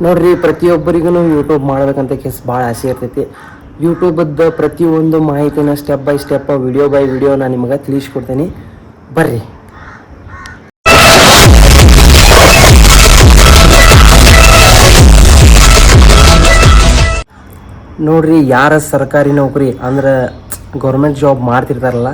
ನೋಡ್ರಿ, ಪ್ರತಿಯೊಬ್ಬರಿಗೂ ಯೂಟ್ಯೂಬ್ ಮಾಡ್ಬೇಕಂತ ಭಾಳ ಆಸೆ ಇರ್ತೈತಿ. ಯೂಟ್ಯೂಬದ್ದು ಪ್ರತಿಯೊಂದು ಮಾಹಿತಿನ step by step, video by video ನಾನು ನಿಮಗೆ ತಿಳಿಸ್ಕೊಡ್ತೀನಿ. ಬರ್ರಿ. ನೋಡ್ರಿ, ಯಾರ ಸರ್ಕಾರಿ ನೌಕರಿ ಅಂದ್ರೆ ಗೌರ್ಮೆಂಟ್ ಜಾಬ್ ಮಾಡ್ತಿರ್ತಾರಲ್ಲ,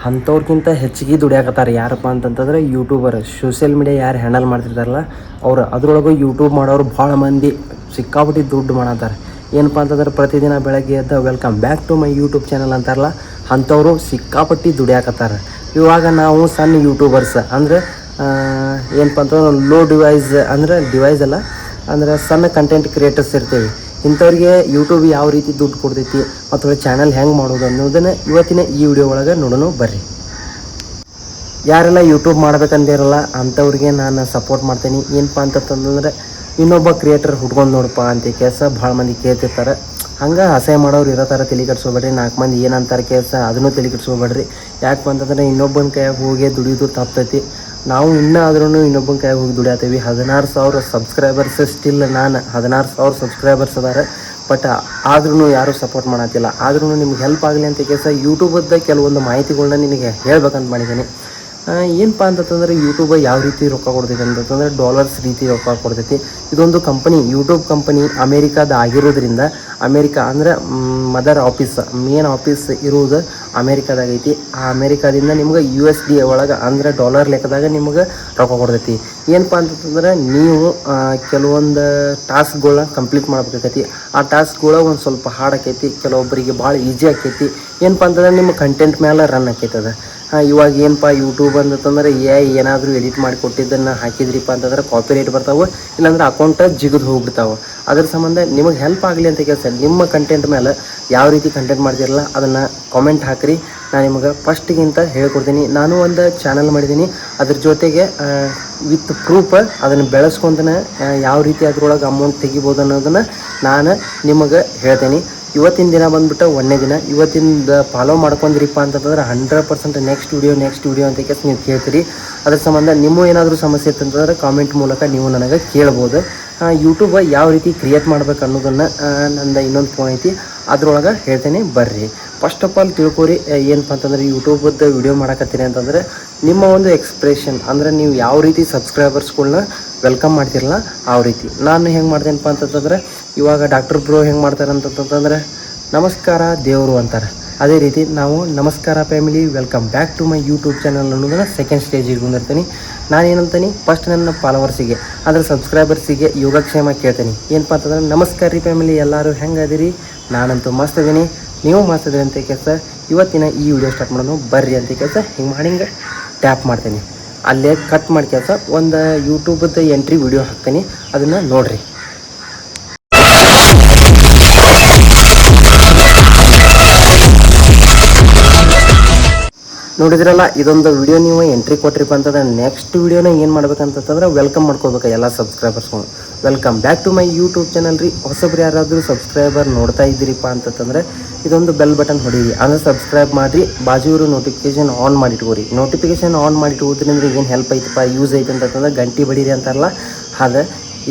ಅಂಥವ್ರಿಗಿಂತ ಹೆಚ್ಚಿಗೆ ದುಡಿಯಾಕತ್ತಾರೆ. ಯಾರಪ್ಪ ಅಂತಂತಂದ್ರೆ ಯೂಟ್ಯೂಬರ್, ಸೋಷಿಯಲ್ ಮೀಡಿಯಾ ಯಾರು ಹ್ಯಾಂಡಲ್ ಮಾಡ್ತಿರ್ತಾರಲ್ಲ ಅವ್ರು. ಅದರೊಳಗೂ ಯೂಟ್ಯೂಬ್ ಮಾಡೋರು ಭಾಳ ಮಂದಿ ಸಿಕ್ಕಾಪಟ್ಟಿ ದುಡ್ಡು ಮಾಡತ್ತಾರೆ. ಏನಪ್ಪ ಅಂತಂದ್ರೆ ಪ್ರತಿದಿನ ಬೆಳಗ್ಗೆ ಎದ್ದು welcome back to my YouTube channel ಅಂತಾರಲ್ಲ, ಅಂಥವರು ಸಿಕ್ಕಾಪಟ್ಟಿ ದುಡಿಯಾಕತ್ತಾರೆ. ಇವಾಗ ನಾವು ಸಣ್ಣ ಯೂಟ್ಯೂಬರ್ಸ್ ಅಂದರೆ ಏನಪ್ಪ ಅಂತಂದ್ರೆ ಲೋ ಡಿವೈಸ್ ಅಲ್ಲ, ಅಂದರೆ ಸಣ್ಣ ಕಂಟೆಂಟ್ ಕ್ರಿಯೇಟರ್ಸ್ ಇರ್ತೀವಿ. ಇಂಥವ್ರಿಗೆ ಯೂಟ್ಯೂಬ್ ಯಾವ ರೀತಿ ದುಡ್ಡು ಕೊಡ್ತೈತಿ ಮತ್ತು ಚಾನಲ್ ಹೆಂಗೆ ಮಾಡೋದು ಅನ್ನೋದನ್ನು ಇವತ್ತಿನ ಈ ವಿಡಿಯೋ ಒಳಗೆ ನೋಡೋಣ ಬರ್ರಿ. ಯಾರೆಲ್ಲ ಯೂಟ್ಯೂಬ್ ಮಾಡ್ಬೇಕಂದಿರಲ್ಲ ಅಂಥವ್ರಿಗೆ ನಾನು ಸಪೋರ್ಟ್ ಮಾಡ್ತೀನಿ. ಏನಪ್ಪ ಅಂತಂತಂದ್ರೆ ಇನ್ನೊಬ್ಬ ಕ್ರಿಯೇಟರ್ ಹುಡ್ಕೊಂಡು ನೋಡಪ್ಪ ಅಂತ ಕೆಲಸ ಭಾಳ ಮಂದಿ ಕೇಳ್ತಿರ್ತಾರೆ. ಹಂಗೆ ಅಸಹ್ಯ ಮಾಡೋರು ಇರೋ ಥರ ತಲೆ ಕೆಡ್ಸ್ಕೊಬೇಡ್ರಿ. 4 ಮಂದಿ ಏನಂತಾರೆ ಕೆಲಸ ಅದನ್ನು ತಲೆ ಕೆಡ್ಸ್ಕೊಬೇಡ್ರಿ. ಯಾಕಪ್ಪ ಅಂತಂದರೆ ಇನ್ನೊಬ್ಬನ ಕೈಯಾಗ ಹೋಗಿ ದುಡಿಯೋದು ತಪ್ತೈತಿ. ನಾವು ಇನ್ನೂ ಆದ್ರೂ ಇನ್ನೊಬ್ಬನ ಕೈಯಾಗ ಹೋಗಿ ದುಡಿಯತ್ತೀವಿ. 16,000 ಸಬ್ಸ್ಕ್ರೈಬರ್ಸ್, ಸ್ಟಿಲ್ ನಾನು 16,000 ಸಬ್ಸ್ಕ್ರೈಬರ್ಸ್ ಅದಾರೆ. ಬಟ್ ಆದ್ರೂ ಯಾರೂ ಸಪೋರ್ಟ್ ಮಾಡತ್ತಿಲ್ಲ. ಆದ್ರೂ ನಿಮ್ಗೆ ಹೆಲ್ಪ್ ಆಗಲಿ ಅಂತ ಕೆಲಸ ಯೂಟ್ಯೂಬದ್ದು ಕೆಲವೊಂದು ಮಾಹಿತಿಗಳನ್ನ ನಿನಗೆ ಹೇಳ್ಬೇಕಂತ ಮಾಡಿದ್ದೀನಿ. ಏನಪ್ಪ ಅಂತಂದರೆ ಯೂಟ್ಯೂಬ್ ಯಾವ ರೀತಿ ರೊಕ್ಕ ಕೊಡ್ತೈತಿ ಅಂತಂದರೆ ಡಾಲರ್ಸ್ ರೀತಿ ರೊಕ್ಕ ಕೊಡ್ತೈತಿ. ಇದೊಂದು ಕಂಪನಿ, ಯೂಟ್ಯೂಬ್ ಕಂಪನಿ ಅಮೇರಿಕಾದ ಆಗಿರೋದ್ರಿಂದ, ಅಮೇರಿಕಾ ಅಂದರೆ ಮದರ್ ಆಫೀಸ್, ಮೇನ್ ಆಫೀಸ್ ಇರುವುದು ಅಮೇರಿಕಾದಾಗೈತಿ. ಆ ಅಮೇರಿಕಾದಿಂದ ನಿಮ್ಗೆ USD ಒಳಗೆ ಅಂದರೆ ಡಾಲರ್ ಲೆಕ್ಕದಾಗ ನಿಮ್ಗೆ ರೊಕ್ಕ ಕೊಡ್ತೈತಿ. ಏನಪ್ಪ ಅಂತಂದ್ರೆ ನೀವು ಕೆಲವೊಂದು ಟಾಸ್ಕ್ಗಳನ್ನ ಕಂಪ್ಲೀಟ್ ಮಾಡ್ಬೇಕಾಕೈತಿ. ಆ ಟಾಸ್ಕ್ಗಳು ಒಂದು ಸ್ವಲ್ಪ ಹಾರ್ಡ್ ಆಕೈತಿ, ಕೆಲವೊಬ್ಬರಿಗೆ ಭಾಳ ಈಸಿ ಆಕೈತಿ. ಏನಪ್ಪ ಅಂತಂದ್ರೆ ನಿಮ್ಮ ಕಂಟೆಂಟ್ ಮೇಲೆ ರನ್ ಆಕೈತದ. ಇವಾಗ ಏನಪ್ಪ ಯೂಟ್ಯೂಬ್ ಅಂತಂದ್ರೆ ಏನಾದರೂ ಎಡಿಟ್ ಮಾಡಿ ಕೊಟ್ಟಿದ್ದನ್ನು ಹಾಕಿದ್ರಿಪ್ಪ ಅಂತಂದ್ರೆ ಕಾಪಿರೈಟ್ ಬರ್ತಾವೆ, ಇಲ್ಲಾಂದ್ರೆ ಅಕೌಂಟ ಜಿಗಿದು ಹೋಗ್ಬಿಡ್ತಾವೆ. ಅದ್ರ ಸಂಬಂಧ ನಿಮಗೆ ಹೆಲ್ಪ್ ಆಗಲಿ ಅಂತ ಕೆಲಸ ನಿಮ್ಮ ಕಂಟೆಂಟ್ ಮೇಲೆ ಯಾವ ರೀತಿ ಕಂಟೆಂಟ್ ಮಾಡ್ತಿರಲ್ಲ ಅದನ್ನು ಕಾಮೆಂಟ್ ಹಾಕಿರಿ. ನಾನು ನಿಮಗೆ ಫಸ್ಟಿಗಿಂತ ಹೇಳ್ಕೊಡ್ತೀನಿ. ನಾನು ಒಂದು ಚಾನಲ್ ಮಾಡಿದ್ದೀನಿ, ಅದ್ರ ಜೊತೆಗೆ ವಿತ್ ಪ್ರೂಫ್ ಅದನ್ನು ಬೆಳೆಸ್ಕೊಂತನೇ ಯಾವ ರೀತಿ ಅದ್ರೊಳಗೆ ಅಮೌಂಟ್ ತೆಗಿಬೋದು ಅನ್ನೋದನ್ನು ನಾನು ನಿಮಗೆ ಹೇಳ್ತೀನಿ. ಇವತ್ತಿನ ದಿನ ಬಂದುಬಿಟ್ಟು 1ನೇ ದಿನ. ಇವತ್ತಿಂದ ಫಾಲೋ ಮಾಡ್ಕೊಂಡ್ರಿಪ್ಪ ಅಂತಂದ್ರೆ 100% ನೆಕ್ಸ್ಟ್ ವಿಡಿಯೋ ಅಂತ ಕೇಸ್ ನೀವು ಕೇಳ್ತೀರಿ. ಅದ್ರ ಸಂಬಂಧ ನಿಮ್ಮ ಏನಾದರೂ ಸಮಸ್ಯೆ ಇತ್ತಂತಂದ್ರೆ ಕಾಮೆಂಟ್ ಮೂಲಕ ನೀವು ನನಗೆ ಕೇಳ್ಬೋದು. ಯೂಟ್ಯೂಬ್ ಯಾವ ರೀತಿ ಕ್ರಿಯೇಟ್ ಮಾಡ್ಬೇಕು ಅನ್ನೋದನ್ನು ನಂದು ಇನ್ನೊಂದು ಫೋನ್ ಐತಿ, ಅದ್ರೊಳಗೆ ಹೇಳ್ತೇನೆ ಬರ್ರಿ. ಫಸ್ಟ್ ಆಫ್ ಆಲ್ ತಿಳ್ಕೊರಿ, ಏನಪ್ಪ ಅಂತಂದ್ರೆ ಯೂಟ್ಯೂಬದ್ದು ವಿಡಿಯೋ ಮಾಡಕತ್ತೀರಿ ಅಂತಂದರೆ ನಿಮ್ಮ ಒಂದು ಎಕ್ಸ್ಪ್ರೆಷನ್ ಅಂದರೆ ನೀವು ಯಾವ ರೀತಿ ಸಬ್ಸ್ಕ್ರೈಬರ್ಸ್ಗಳ್ನ ವೆಲ್ಕಮ್ ಮಾಡ್ತಿರಲ್ಲ ಆ ರೀತಿ. ನಾನು ಹೆಂಗೆ ಮಾಡ್ತೇನಪ್ಪ ಅಂತಂತಂದರೆ ಇವಾಗ ಡಾಕ್ಟರ್ ಬ್ರೋ ಹೆಂಗೆ ಮಾಡ್ತಾರೆ ಅಂತಂತಂದರೆ ನಮಸ್ಕಾರ ದೇವರು ಅಂತಾರೆ. ಅದೇ ರೀತಿ ನಾವು ನಮಸ್ಕಾರ family, welcome back to my YouTube channel ಅನ್ನೋದನ್ನು ಸೆಕೆಂಡ್ ಸ್ಟೇಜಿಗೆ ಬಂದಿರ್ತೀನಿ. ನಾನೇನಂತೀನಿ ಫಸ್ಟ್ ನನ್ನ ಫಾಲೋವರ್ಸಿಗೆ ಅಂದರೆ ಸಬ್ಸ್ಕ್ರೈಬರ್ಸಿಗೆ ಯೋಗಕ್ಷೇಮ ಕೇಳ್ತೀನಿ. ಏನಪ್ಪ ಅಂತಂದ್ರೆ ನಮಸ್ಕಾರ ರೀ ಫ್ಯಾಮಿಲಿ, ಎಲ್ಲರೂ ಹೆಂಗೆ ಅದೀರಿ? ನಾನಂತೂ ಮಸ್ತ್ ಇದೀನಿ, ನೀವು ಮಸ್ತ್ ಇದೀರಿ ಅಂತ ಕೆಲಸ. ಇವತ್ತಿನ ಈ ವಿಡಿಯೋ ಸ್ಟಾರ್ಟ್ ಮಾಡೋಣ ಬರ್ರಿ ಅಂತ ಕೆಲಸ. ಹಿಂಗೆ ಮಾಡಿ ಹಿಂಗೆ ಟ್ಯಾಪ್ ಮಾಡ್ತೀನಿ, ಅಲ್ಲೇ ಕಟ್ ಮಾಡಿ ಕೆಲಸ ಒಂದು ಯೂಟ್ಯೂಬದ್ದು ಎಂಟ್ರಿ ವಿಡಿಯೋ ಹಾಕ್ತೀನಿ, ಅದನ್ನು ನೋಡಿರಿ. ನೋಡಿದ್ರಲ್ಲ, ಇದೊಂದು ವಿಡಿಯೋ ನೀವು ಎಂಟ್ರಿ ಕೊಟ್ರಿಪ್ಪ ಅಂತಂದ್ರೆ ನೆಕ್ಸ್ಟ್ ವಿಡಿಯೋನ ಏನು ಮಾಡ್ಬೇಕಂತಂದ್ರೆ ವೆಲ್ಕಮ್ ಮಾಡ್ಕೋಬೇಕು ಎಲ್ಲ ಸಬ್ಸ್ಕ್ರೈಬರ್ಸ್ಗಳು. Welcome back to my YouTube channel ರೀ. ಹೊಸಬ್ರು ಯಾರಾದರೂ ಸಬ್ಸ್ಕ್ರೈಬರ್ ನೋಡ್ತಾ ಇದ್ದೀರಿಪ್ಪ ಅಂತಂದ್ರೆ ಇದೊಂದು ಬೆಲ್ ಬಟನ್ ಹೊಡೀರಿ, ಅಂದರೆ ಸಬ್ಸ್ಕ್ರೈಬ್ ಮಾಡಿರಿ. ಬಾಜು ನೋಟಿಫಿಕೇಶನ್ ಆನ್ ಮಾಡಿಟ್ಕೋರಿ. ನೋಟಿಫಿಕೇಶನ್ ಆನ್ ಮಾಡಿಟ್ಕೋದ್ರಿಂದ ಏನು ಹೆಲ್ಪ್ ಐತಪ್ಪ, ಯೂಸ್ ಐತೆ ಅಂತಂದ್ರೆ ಗಂಟೆ ಬಡೀರಿ ಅಂತಾರಲ್ಲ, ಅದು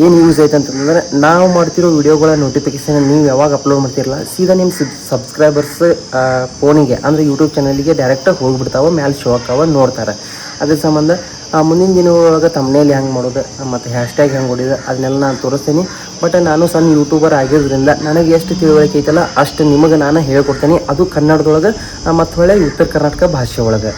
ಏನು ಯೂಸ್ ಐತೆ ಅಂತಂದ್ರೆ ನಾವು ಮಾಡ್ತಿರೋ ವಿಡಿಯೋಗಳ ನೋಟಿಫಿಕೇಷನ್ ನೀವು ಯಾವಾಗ ಅಪ್ಲೋಡ್ ಮಾಡ್ತಿರಲ್ಲ ಸೀದಾ ನಿಮ್ಮ ಸಬ್ಸ್ಕ್ರೈಬರ್ಸ್ ಫೋನಿಗೆ ಅಂದರೆ ಯೂಟ್ಯೂಬ್ ಚಾನಲಿಗೆ ಡೈರೆಕ್ಟಾಗಿ ಹೋಗಿಬಿಡ್ತಾವೆ, ಮ್ಯಾಲೆ ಶೋ ಆಕಾವ ನೋಡ್ತಾರೆ. ಅದ್ರ ಸಂಬಂಧ ಮುಂದಿನ ದಿನದೊಳಗೆ ತಮ್ಮನೇಲಿ ಹೆಂಗೆ ಮಾಡೋದು ಮತ್ತು ಹ್ಯಾಶ್ಟ್ಯಾಗ್ ಹೆಂಗೆ ಹೊಡಿಯೋದು ಅದನ್ನೆಲ್ಲ ನಾನು ತೋರಿಸ್ತೀನಿ. ಬಟ್ ನಾನು ಸಣ್ಣ ಯೂಟ್ಯೂಬರ್ ಆಗಿರೋದ್ರಿಂದ ನನಗೆ ಎಷ್ಟು ತಿಳುವಳಿಕೆ ಐತಲ್ಲ ಅಷ್ಟು ನಿಮಗೆ ನಾನು ಹೇಳ್ಕೊಡ್ತೀನಿ, ಅದು ಕನ್ನಡದೊಳಗೆ ಮತ್ತು ಹೊಳೆ ಉತ್ತರ ಕರ್ನಾಟಕ ಭಾಷೆ ಒಳಗೆ.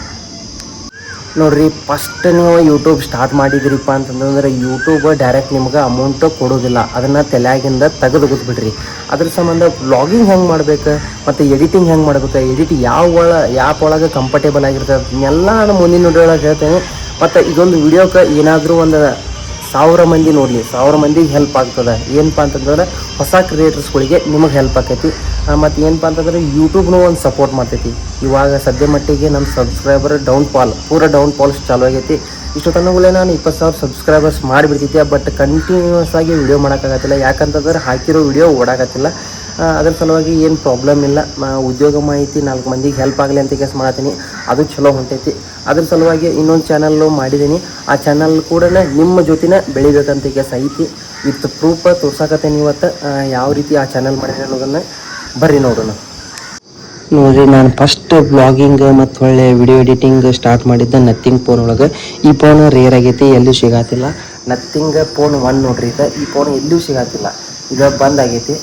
ನೋಡಿರಿ, ಫಸ್ಟ್ ನೀವು ಯೂಟ್ಯೂಬ್ ಸ್ಟಾರ್ಟ್ ಮಾಡಿದಿರಿಪ್ಪ ಅಂತಂದ್ರೆ ಯೂಟ್ಯೂಬ್ ಡೈರೆಕ್ಟ್ ನಿಮ್ಗೆ ಅಮೌಂಟ್ ಕೊಡೋದಿಲ್ಲ, ಅದನ್ನು ತಲೆಯಾಗಿಂದ ತೆಗೆದುಬಿಟ್ಬಿಡ್ರಿ. ಅದ್ರ ಸಂಬಂಧ ವ್ಲಾಗಿಂಗ್ ಹೆಂಗೆ ಮಾಡ್ಬೇಕು ಮತ್ತು ಎಡಿಟಿಂಗ್ ಹೆಂಗೆ ಮಾಡ್ಬೇಕು, ಎಡಿಟ್ ಯಾವ ಆ್ಯಪ್ ಒಳಗೆ ಕಂಫರ್ಟೇಬಲ್ ಆಗಿರ್ತದೆ ಅದನ್ನೆಲ್ಲ ನಾನು ಮುಂದಿನ ವಿಡಿಯೋಳಗೆ ಹೇಳ್ತೇನೆ. ಮತ್ತು ಇದೊಂದು ವಿಡಿಯೋಕ್ಕೆ ಏನಾದರೂ ಒಂದು 1000 ಮಂದಿ ನೋಡಲಿ, 1000 ಮಂದಿಗೆ ಹೆಲ್ಪ್ ಆಗ್ತದೆ. ಏನಪ್ಪ ಅಂತಂದ್ರೆ ಹೊಸ ಕ್ರಿಯೇಟರ್ಸ್ಗಳಿಗೆ ನಿಮಗೆ ಹೆಲ್ಪ್ ಆಕೈತಿ. ಮತ್ತು ಏನಪ್ಪ ಅಂತಂದ್ರೆ ಯೂಟ್ಯೂಬ್ನೂ ಒಂದು ಸಪೋರ್ಟ್ ಮಾಡ್ತೈತಿ. ಇವಾಗ ಸದ್ಯ ಮಟ್ಟಿಗೆ ನಮ್ಮ ಸಬ್ಸ್ಕ್ರೈಬರ್ ಪೂರ ಡೌನ್ ಫಾಲ್ಸ್ ಚಾಲು ಆಗೈತಿ. ಇಷ್ಟೊತ್ತನಗಳೇ ನಾನು 20,000 ಸಬ್ಸ್ಕ್ರೈಬರ್ಸ್ ಮಾಡಿಬಿಡ್ತಿದ್ದೆ, ಬಟ್ ಕಂಟಿನ್ಯೂಸ್ ಆಗಿ ವಿಡಿಯೋ ಮಾಡೋಕ್ಕಾಗತ್ತಿಲ್ಲ. ಯಾಕಂತಂದ್ರೆ ಹಾಕಿರೋ ವಿಡಿಯೋ ಓಡಾಕತ್ತಿಲ್ಲ. ಅದ್ರ ಸಲುವಾಗಿ ಏನು ಪ್ರಾಬ್ಲಮ್ ಇಲ್ಲ. ಉದ್ಯೋಗ ಮಾಹಿತಿ 4 ಮಂದಿಗೆ ಹೆಲ್ಪ್ ಆಗಲಿ ಅಂತ ಕೆಲಸ ಮಾಡತ್ತೀನಿ, ಅದು ಚಲೋ ಹೊಂಟೈತಿ. ಅದ್ರ ಸಲುವಾಗಿ ಇನ್ನೊಂದು ಚಾನಲ್ಲು ಮಾಡಿದ್ದೀನಿ, ಆ ಚಾನಲ್ ಕೂಡ ನಿಮ್ಮ ಜೊತೆನೇ ಬೆಳಿಬೇಕಂತ ಕೆಲಸ ಐತಿ. ವಿತ್ ಪ್ರೂಫ್ ತೋರ್ಸಾಕತ್ತೇನೆ ಇವತ್ತು ಯಾವ ರೀತಿ ಆ ಚಾನಲ್ ಮಾಡಿದೆ ಅನ್ನೋದನ್ನು ಬರ್ರಿ ನೋಡೋಣ. ನೋಡಿರಿ, ನಾನು ಫಸ್ಟ್ ಬ್ಲಾಗಿಂಗ್ ಮತ್ತು ಒಳ್ಳೆ ವಿಡಿಯೋ ಎಡಿಟಿಂಗ್ ಸ್ಟಾರ್ಟ್ ಮಾಡಿದ್ದೆ ನಥಿಂಗ್ ಫೋನ್ ಒಳಗೆ. ಈ ಫೋನ್ ರೇರ್ ಆಗೈತಿ, ಎಲ್ಲೂ ಸಿಗಾತಿಲ್ಲ. ನಥಿಂಗ್ ಫೋನ್ 1 ನೋಡ್ರಿ, ಈ ಫೋನ್ ಎಲ್ಲೂ ಸಿಗಾತಿಲ್ಲ, ಇದು ಬಂದಾಗೈತಿ.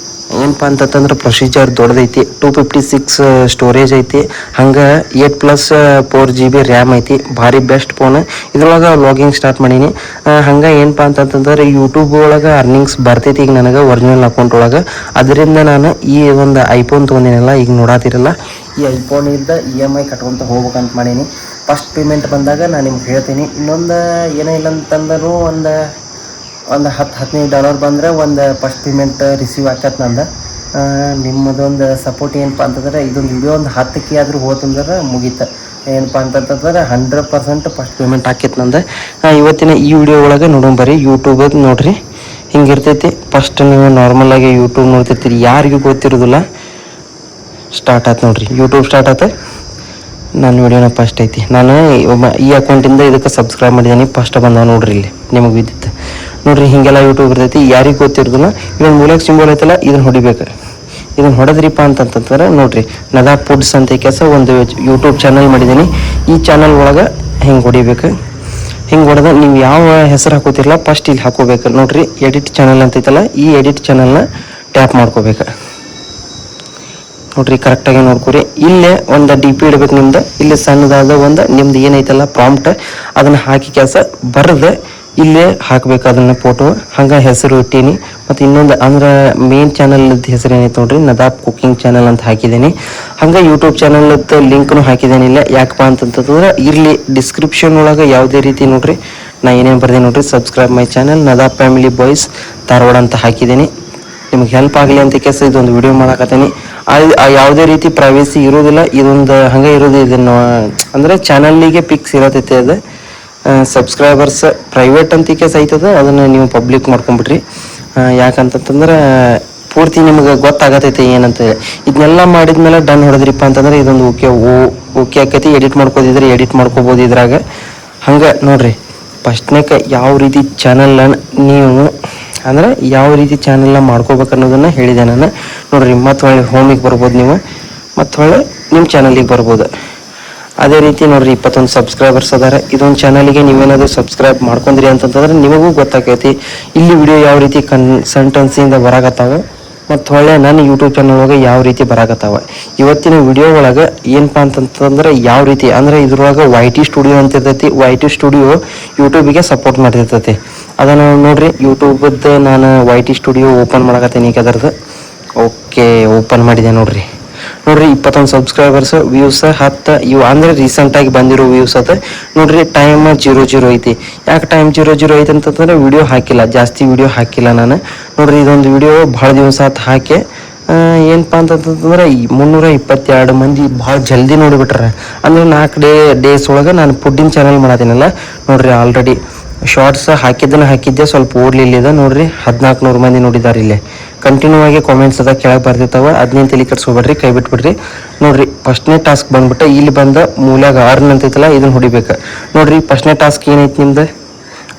ಏನಪ್ಪ ಅಂತಂದ್ರೆ ಪ್ರೊಸೀಜರ್ ದೊಡ್ಡದೈತಿ. 256 ಸ್ಟೋರೇಜ್ ಐತಿ, ಹಂಗೆ 8+4 GB ರ್ಯಾಮ್ ಐತಿ. ಭಾರಿ ಬೆಸ್ಟ್ ಫೋನ್. ಇದ್ರೊಳಗೆ ವ್ಲಾಗಿಂಗ್ ಸ್ಟಾರ್ಟ್ ಮಾಡೀನಿ. ಹಂಗೆ ಏನಪ್ಪ ಅಂತಂತಂದ್ರೆ ಯೂಟ್ಯೂಬ್ ಒಳಗೆ ಅರ್ನಿಂಗ್ಸ್ ಬರ್ತೈತಿ ಈಗ ನನಗೆ ಒರಿಜಿನಲ್ ಅಕೌಂಟ್ ಒಳಗೆ. ಅದರಿಂದ ನಾನು ಈ ಒಂದು ಐಫೋನ್ ತೊಗೊಂಡಿನಲ್ಲ, ಈಗ ನೋಡಾತಿರಲ್ಲ, ಈ ಐಫೋನಿಂದ EMI ಕಟ್ಕೊತ ಹೋಗ್ಬೇಕಂತ ಮಾಡೀನಿ. ಫಸ್ಟ್ ಪೇಮೆಂಟ್ ಬಂದಾಗ ನಾನು ನಿಮ್ಗೆ ಹೇಳ್ತೀನಿ. ಇನ್ನೊಂದು ಏನೋ ಇಲ್ಲ ಅಂತಂದರೂ ಒಂದು $10-15 ಬಂದರೆ ಒಂದು ಫಸ್ಟ್ ಪೇಮೆಂಟ್ ರಿಸೀವ್ ಆಕತ್ತೆ ನಂದು. ನಿಮ್ಮದೊಂದು ಸಪೋರ್ಟ್ ಏನಪ್ಪ ಅಂತಂದ್ರೆ ಇದೊಂದು ವಿಡಿಯೋ ಒಂದು 10K ಆದರೂ ಹೋತಂದ್ರೆ ಮುಗೀತು. ಏನಪ್ಪ ಅಂತಂತಂದ್ರೆ 100% ಫಸ್ಟ್ ಪೇಮೆಂಟ್ ಆಕೈತೆ ನಂದು. ಇವತ್ತಿನ ಈ ವಿಡಿಯೋ ಒಳಗೆ ನೋಡೋಣ ಬರ್ರಿ. ಯೂಟ್ಯೂಬ್ ನೋಡ್ರಿ ಹಿಂಗಿರ್ತೈತಿ. ಫಸ್ಟ್ ನೀವು ನಾರ್ಮಲಾಗಿ ಯೂಟ್ಯೂಬ್ ನೋಡ್ತಿರ್ತೀರಿ, ಯಾರಿಗೂ ಗೊತ್ತಿರೋದಿಲ್ಲ. ಸ್ಟಾರ್ಟ್ ಆಯ್ತು ನೋಡ್ರಿ, ಯೂಟ್ಯೂಬ್ ಸ್ಟಾರ್ಟ್ ಆಯ್ತು. ನನ್ನ ವಿಡಿಯೋನ ಫಸ್ಟ್ ಐತಿ. ನಾನು ಈ ಅಕೌಂಟಿಂದ ಇದಕ್ಕೆ ಸಬ್ಸ್ಕ್ರೈಬ್ ಮಾಡಿದ್ದೀನಿ. ಫಸ್ಟ್ ಬಂದವ ನೋಡ್ರಿ, ಇಲ್ಲಿ ನಿಮಗೆ ಬಿದ್ದಿತ್ತು ನೋಡ್ರಿ. ಹೀಗೆಲ್ಲ ಯೂಟ್ಯೂಬ್ ಇರ್ತೈತಿ, ಯಾರಿಗೆ ಗೊತ್ತಿರೋದಿಲ್ಲ. ಇದೊಂದು ಮೂಲೆಗೆ ಸಿಂಬಲ್ ಐತಲ್ಲ, ಇದನ್ನು ಹೊಡಿಬೇಕು. ಇದನ್ನು ಹೊಡೆದ್ರಿಪ್ಪ ಅಂತಂತಂದ್ರೆ ನೋಡ್ರಿ, ನದಾಪ್ ಫುಡ್ಸ್ ಅಂತ ಕೆಲಸ ಒಂದು ಯೂಟ್ಯೂಬ್ ಚಾನಲ್ ಮಾಡಿದ್ದೀನಿ. ಈ ಚಾನಲ್ ಒಳಗೆ ಹಿಂಗೆ ಹೊಡಿಬೇಕು. ಹಿಂಗೆ ಹೊಡೆದ ನೀವು ಯಾವ ಹೆಸರು ಹಾಕೋತಿರಲ್ಲ ಫಸ್ಟ್ ಇಲ್ಲಿ ಹಾಕೋಬೇಕು ನೋಡ್ರಿ. ಎಡಿಟ್ ಚಾನಲ್ ಅಂತೈತಲ್ಲ, ಈ ಎಡಿಟ್ ಚಾನಲ್ನ ಟ್ಯಾಪ್ ಮಾಡ್ಕೋಬೇಕು ನೋಡ್ರಿ. ಕರೆಕ್ಟಾಗಿ ನೋಡ್ಕೊರಿ. ಇಲ್ಲೇ ಒಂದು DP ಇಡ್ಬೇಕು ನಿಮ್ದು. ಇಲ್ಲಿ ಸಣ್ಣದಾದ ಒಂದು ನಿಮ್ದು ಏನೈತಲ್ಲ ಪ್ರಾಂಪ್ಟ್, ಅದನ್ನು ಹಾಕಿ ಕೆಲಸ ಬರೆದು ಇಲ್ಲೇ ಹಾಕಬೇಕು ಅದನ್ನು ಫೋಟೋ. ಹಂಗೆ ಹೆಸರು ಇಟ್ಟೀನಿ. ಮತ್ತು ಇನ್ನೊಂದು ಅಂದ್ರೆ ಮೇನ್ ಚಾನಲ್ದ ಹೆಸರು ಏನೈತೆ ನೋಡ್ರಿ, ನದಾಪ್ ಕುಕಿಂಗ್ ಚಾನಲ್ ಅಂತ ಹಾಕಿದ್ದೀನಿ. ಹಂಗೆ ಯೂಟ್ಯೂಬ್ ಚಾನಲ್ದ ಲಿಂಕ್ನು ಹಾಕಿದ್ದೇನೆ ಇಲ್ಲ. ಯಾಕಪ್ಪ ಅಂತಂತಂದ್ರೆ ಇರಲಿ ಡಿಸ್ಕ್ರಿಪ್ಷನ್ ಒಳಗೆ ಯಾವುದೇ ರೀತಿ ನೋಡ್ರಿ ನಾ ಏನೇನು ಬರ್ದೆ ನೋಡ್ರಿ, subscribe my channel Nadaf family boys Dharwad ಅಂತ ಹಾಕಿದ್ದೀನಿ. ನಿಮ್ಗೆ ಹೆಲ್ಪ್ ಆಗಲಿ ಅಂತ ಕೇಸ ಇದೊಂದು ವಿಡಿಯೋ ಮಾಡಕತ್ತೀನಿ. ಯಾವುದೇ ರೀತಿ ಪ್ರೈವೇಸಿ ಇರೋದಿಲ್ಲ, ಇದೊಂದು ಹಂಗೆ ಇರೋದು. ಇದನ್ನು ಅಂದರೆ ಚಾನಲ್ಲಿಗೆ ಪಿಕ್ಸ್ ಇರತೈತೆ. ಅದು ಸಬ್ಸ್ಕ್ರೈಬರ್ಸ್ ಪ್ರೈವೇಟ್ ಅಂತ ಕೇಸ್ ಐತದ, ಅದನ್ನು ನೀವು ಪಬ್ಲಿಕ್ ಮಾಡ್ಕೊಂಬಿಟ್ರಿ. ಯಾಕಂತಂದ್ರೆ ಪೂರ್ತಿ ನಿಮ್ಗೆ ಗೊತ್ತಾಗತೈತೆ ಏನಂತೇಳಿ. ಇದನ್ನೆಲ್ಲ ಮಾಡಿದ್ಮೇಲೆ ಡನ್ ಹೊಡೆದ್ರಿಪ್ಪ ಅಂತಂದ್ರೆ ಇದೊಂದು ಓಕೆ ಆಕೈತಿ. ಎಡಿಟ್ ಮಾಡ್ಕೋದಿದ್ರೆ ಎಡಿಟ್ ಮಾಡ್ಕೋಬೋದು ಇದ್ರಾಗ. ಹಂಗೆ ನೋಡ್ರಿ, ಫಸ್ಟ್ನೇಕ ಯಾವ ರೀತಿ ಚಾನಲನ್ನು ನೀವು ಅಂದ್ರೆ ಯಾವ ರೀತಿ ಚಾನಲ್ನ ಮಾಡ್ಕೋಬೇಕು ಅನ್ನೋದನ್ನು ಹೇಳಿದೆ ನಾನು. ನೋಡ್ರಿ, ಮತ್ತು ಹೊಳ್ಳಿ ಹೋಮಿಗೆ ಬರ್ಬೋದು ನೀವು, ಮತ್ತು ಹೊಳ್ಳಿ ನಿಮ್ಮ ಚಾನಲಿಗೆ ಬರ್ಬೋದು. ಅದೇ ರೀತಿ ನೋಡ್ರಿ, 21 ಸಬ್ಸ್ಕ್ರೈಬರ್ಸ್ ಅದಾರೆ. ಇದೊಂದು ಚಾನಲಿಗೆ ನೀವೇನಾದರೂ ಸಬ್ಸ್ಕ್ರೈಬ್ ಮಾಡ್ಕೊಂಡ್ರಿ ಅಂತಂತಂದ್ರೆ ನಿಮಗೂ ಗೊತ್ತಾಗೈತಿ ಇಲ್ಲಿ ವಿಡಿಯೋ ಯಾವ ರೀತಿ ಸೆಂಟೆನ್ಸಿಂದ ಬರಾಕತ್ತಾವ, ಮತ್ತು ಹೊಳ್ಳೆ ನನ್ನ ಯೂಟ್ಯೂಬ್ ಚಾನಲ್ ಒಳಗೆ ಯಾವ ರೀತಿ ಬರಾಕತ್ತಾವ. ಇವತ್ತಿನ ವಿಡಿಯೋ ಒಳಗೆ ಏನಪ್ಪ ಅಂತಂತಂದ್ರೆ ಯಾವ ರೀತಿ ಅಂದ್ರೆ ಇದ್ರೊಳಗೆ YT ಸ್ಟುಡಿಯೋ ಅಂತ ಇರ್ತೈತಿ. YT ಸ್ಟುಡಿಯೋ ಯೂಟ್ಯೂಬಿಗೆ ಸಪೋರ್ಟ್ ಮಾಡಿರ್ತೈತಿ. ಅದನ್ನು ನೋಡ್ರಿ, ಯೂಟ್ಯೂಬದ್ದು ನಾನು YT ಸ್ಟುಡಿಯೋ ಓಪನ್ ಮಾಡಕತ್ತೀನಿ ಈಗ. ಅದರದ್ದು ಓಕೆ ಓಪನ್ ಮಾಡಿದೆ ನೋಡ್ರಿ. 21 ಸಬ್ಸ್ಕ್ರೈಬರ್ಸ್, ವ್ಯೂಸ್ 10 ಇವು ಅಂದರೆ ರೀಸೆಂಟಾಗಿ ಬಂದಿರೋ ವ್ಯೂಸ್ ಅದ ನೋಡ್ರಿ. ಟೈಮ್ 00 ಐತಿ. ಯಾಕೆ ಟೈಮ್ 00 ಐತಿ ಅಂತಂದ್ರೆ ವಿಡಿಯೋ ಹಾಕಿಲ್ಲ, ಜಾಸ್ತಿ ವಿಡಿಯೋ ಹಾಕಿಲ್ಲ ನಾನು. ನೋಡ್ರಿ, ಇದೊಂದು ವಿಡಿಯೋ ಭಾಳ ದಿವಸ ಆತು ಹಾಕಿ. ಏನಪ್ಪ ಅಂತಂತಂದ್ರೆ 322 ಮಂದಿ ಭಾಳ ಜಲ್ದಿ ನೋಡಿಬಿಟ್ರೆ. ಅಂದರೆ 4 ಡೇಸ್ ಒಳಗೆ ನಾನು ಫುಡ್ಡಿನ ಚಾನಲ್ ಮಾಡತ್ತೀನಲ್ಲ ನೋಡ್ರಿ. ಆಲ್ರೆಡಿ ಶಾರ್ಟ್ಸ್ ಹಾಕಿದ್ದೆ, ಸ್ವಲ್ಪ ಓಡ್ಲಿಲ್ಲ ನೋಡ್ರಿ. 1400 ಮಂದಿ ನೋಡಿದ್ದಾರೆ. ಇಲ್ಲೇ ಕಂಟಿನ್ಯೂ ಆಗಿ ಕಾಮೆಂಟ್ಸ್ ಅದ ಕೆಳಗೆ ಬರ್ತಿರ್ತಾವೆ. ಅದನ್ನೇನು ತಲೆ ಕೆಡ್ಸ್ಕೊಬೇಡ್ರಿ, ಕೈ ಬಿಟ್ಬಿಡ್ರಿ. ನೋಡ್ರಿ, ಫಸ್ಟ್ನೇ ಟಾಸ್ಕ್ ಬಂದ್ಬಿಟ್ಟು ಇಲ್ಲಿ ಬಂದ ಮೂಲ್ಯಾಗ ಅರ್ನ್ ಅಂತೈತಲ್ಲ, ಇದನ್ನ ಹೊಡಿಬೇಕು ನೋಡ್ರಿ. ಫಸ್ಟ್ನೇ ಟಾಸ್ಕ್ ಏನೈತಿ ನಿಮ್ದು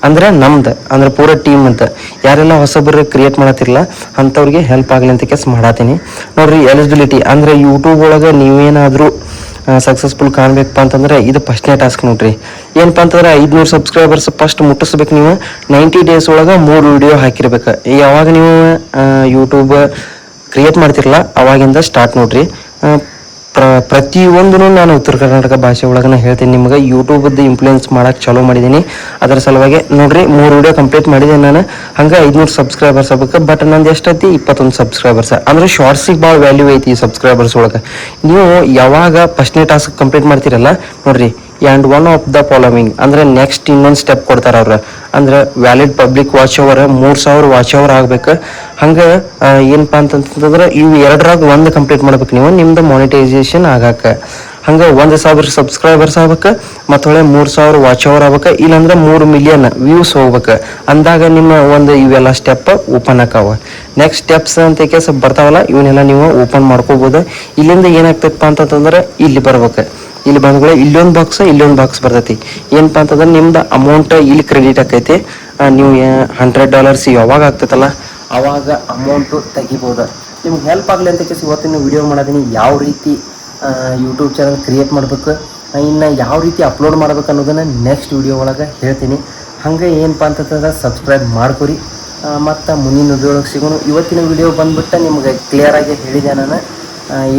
ಅಂದ್ರೆ ನಮ್ದು ಅಂದ್ರೆ ಪೂರ ಟೀಮ್ ಅಂತ ಯಾರೆಲ್ಲ ಹೊಸಬರು ಕ್ರಿಯೇಟ್ ಮಾಡತ್ತಿರಲ್ಲ ಅಂಥವ್ರಿಗೆ ಹೆಲ್ಪ್ ಆಗಲಿ ಅಂತ ಕೇಸ್ ಮಾಡತ್ತೀನಿ ನೋಡ್ರಿ. ಎಲಿಜಿಬಿಲಿಟಿ ಅಂದ್ರೆ ಯೂಟ್ಯೂಬ್ ಒಳಗೆ ನೀವೇನಾದರೂ ಸಕ್ಸಸ್ಫುಲ್ ಕಾಣಬೇಕಪ್ಪ ಅಂತಂದ್ರೆ ಇದು ಫಸ್ಟ್ನೇ ಟಾಸ್ಕ್ ನೋಡ್ರಿ. ಏನಪ್ಪ ಅಂತಂದ್ರೆ 500 ಸಬ್ಸ್ಕ್ರೈಬರ್ಸ್ ಫಸ್ಟ್ ಮುಟ್ಟಿಸ್ಬೇಕು ನೀವು. 90 ಡೇಸ್ ಒಳಗೆ 3 ವಿಡಿಯೋ ಹಾಕಿರ್ಬೇಕು. ಯಾವಾಗ ನೀವು ಯೂಟ್ಯೂಬ್ ಕ್ರಿಯೇಟ್ ಮಾಡ್ತಿರಲ್ಲ ಅವಾಗಿಂದ ಸ್ಟಾರ್ಟ್ ನೋಡ್ರಿ. ಪ್ರತಿಯೊಂದೂ ನಾನು ಉತ್ತರ ಕರ್ನಾಟಕ ಭಾಷೆ ಒಳಗೆ ಹೇಳ್ತೀನಿ ನಿಮ್ಗೆ. ಯೂಟ್ಯೂಬದ್ದು ಇನ್ಫ್ಲೂಯೆನ್ಸ್ ಮಾಡೋಕೆ ಚಾಲೂ ಮಾಡಿದ್ದೀನಿ. ಅದರ ಸಲುವಾಗಿ ನೋಡ್ರಿ 3 ವಿಡಿಯೋ ಕಂಪ್ಲೀಟ್ ಮಾಡಿದ್ದೀನಿ ನಾನು. ಹಂಗೆ 500 ಸಬ್ಸ್ಕ್ರೈಬರ್ಸ್ ಆಗ್ಬೇಕು. ಬಟ್ ನಂದು ಎಷ್ಟೈತಿ 21 ಸಬ್ಸ್ಕ್ರೈಬರ್ಸ್. ಅಂದ್ರೆ ಶಾರ್ಟ್ಸಿಗೆ ಭಾಳ ವ್ಯಾಲ್ಯೂ ಐತಿ ಈ ಸಬ್ಸ್ಕ್ರೈಬರ್ಸ್ ಒಳಗೆ. ನೀವು ಯಾವಾಗ ಫಸ್ಟ್ನೇ ಟಾಸ್ಕ್ ಕಂಪ್ಲೀಟ್ ಮಾಡ್ತೀರಲ್ಲ ನೋಡ್ರಿ, and one of the following ಅಂದರೆ ನೆಕ್ಸ್ಟ್ ಇನ್ನೊಂದು ಸ್ಟೆಪ್ ಕೊಡ್ತಾರೆ ಅವ್ರು. ಅಂದ್ರೆ valid public watch hour 3000 watch hour ಆಗ್ಬೇಕು. ಹಂಗೆ ಏನಪ್ಪ ಅಂತಂತಂದ್ರೆ ಇವು 2ರಾಗ 1 ಕಂಪ್ಲೀಟ್ ಮಾಡ್ಬೇಕು ನೀವು, ನಿಮ್ದು ಮಾನಿಟೈಸೇಷನ್ ಆಗಕ್ಕೆ. ಹಂಗೆ 1000 ಸಬ್ಸ್ಕ್ರೈಬರ್ಸ್ ಆಗ್ಬೇಕು, ಮತ್ತು 3000 ವಾಚ್ ಅವರ್ ಆಗ್ಬೇಕು. ಇಲ್ಲಾಂದ್ರೆ 3 ಮಿಲಿಯನ್ ವ್ಯೂಸ್ ಹೋಗ್ಬೇಕು. ಅಂದಾಗ ನಿಮ್ಮ ಒಂದು ಇವೆಲ್ಲ ಸ್ಟೆಪ್ ಓಪನ್ ಆಕಾವ. ನೆಕ್ಸ್ಟ್ ಸ್ಟೆಪ್ಸ್ ಅಂತ ಕೇಸ್ ಬರ್ತಾವಲ್ಲ, ಇವನ್ನೆಲ್ಲ ನೀವು ಓಪನ್ ಮಾಡ್ಕೋಬೋದು. ಇಲ್ಲಿಂದ ಏನಾಗ್ತೈತಪ್ಪ ಅಂತಂತಂದ್ರೆ ಇಲ್ಲಿ ಬರ್ಬೇಕು. ಇಲ್ಲಿ ಬಂದ್ಗಳೇ ಇಲ್ಲೊಂದು ಬಾಕ್ಸ್ ಬರ್ತೈತಿ. ಏನಪ್ಪ ಅಂತಂದ್ರೆ ನಿಮ್ದು ಅಮೌಂಟ್ ಇಲ್ಲಿ ಕ್ರೆಡಿಟ್ ಆಕೈತಿ. ನೀವು $100 ಯಾವಾಗ ಆಗ್ತೈತಲ್ಲ ಆವಾಗ ಅಮೌಂಟು ತೆಗಿಬೋದು. ನಿಮ್ಗೆ ಹೆಲ್ಪ್ ಆಗಲಿ ಅಂತ ಕೇಸಿ ಇವತ್ತಿನ ವಿಡಿಯೋ ಮಾಡೋದೀನಿ. ಯಾವ ರೀತಿ ಯೂಟ್ಯೂಬ್ ಚಾನಲ್ ಕ್ರಿಯೇಟ್ ಮಾಡಬೇಕು, ಇನ್ನು ಯಾವ ರೀತಿ ಅಪ್ಲೋಡ್ ಮಾಡ್ಬೇಕು ಅನ್ನೋದನ್ನು ನೆಕ್ಸ್ಟ್ ವಿಡಿಯೋ ಒಳಗೆ ಹೇಳ್ತೀನಿ. ಹಾಗೆ ಏನಪ್ಪ ಅಂತಂದ್ರೆ ಸಬ್ಸ್ಕ್ರೈಬ್ ಮಾಡ್ಕೊರಿ. ಮತ್ತು ಮುಂದಿನ ವಿಡಿಯೋ ಒಳಗೆ ಸಿಗೋಣ. ಇವತ್ತಿನ ವಿಡಿಯೋ ಬಂದುಬಿಟ್ಟು ನಿಮ್ಗೆ ಕ್ಲಿಯರಾಗಿ ಹೇಳಿದೆ ನಾನು.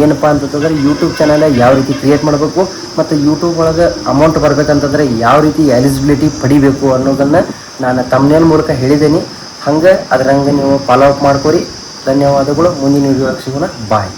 ಏನಪ್ಪ ಅಂತಂತಂದ್ರೆ ಯೂಟ್ಯೂಬ್ ಚಾನಲ್ ಯಾವ ರೀತಿ ಕ್ರಿಯೇಟ್ ಮಾಡಬೇಕು ಮತ್ತು ಯೂಟ್ಯೂಬ್ ಒಳಗೆ ಅಮೌಂಟ್ ಬರಬೇಕಂತಂದರೆ ಯಾವ ರೀತಿ ಎಲಿಜಿಬಿಲಿಟಿ ಪಡಿಬೇಕು ಅನ್ನೋದನ್ನು ನಾನು ತಮ್ನೇಲ್ ಮೂಲಕ ಹೇಳಿದ್ದೀನಿ. ಹಂಗೆ ಅದ್ರಂಗೆ ನೀವು ಫಾಲೋ ಅಪ್ ಮಾಡ್ಕೊರಿ. ಧನ್ಯವಾದಗಳು. ಮುಂದಿನ ವಿಡಿಯೋ ಒಳಗೆ ಸಿಗೋಣ. ಬಾಯ್.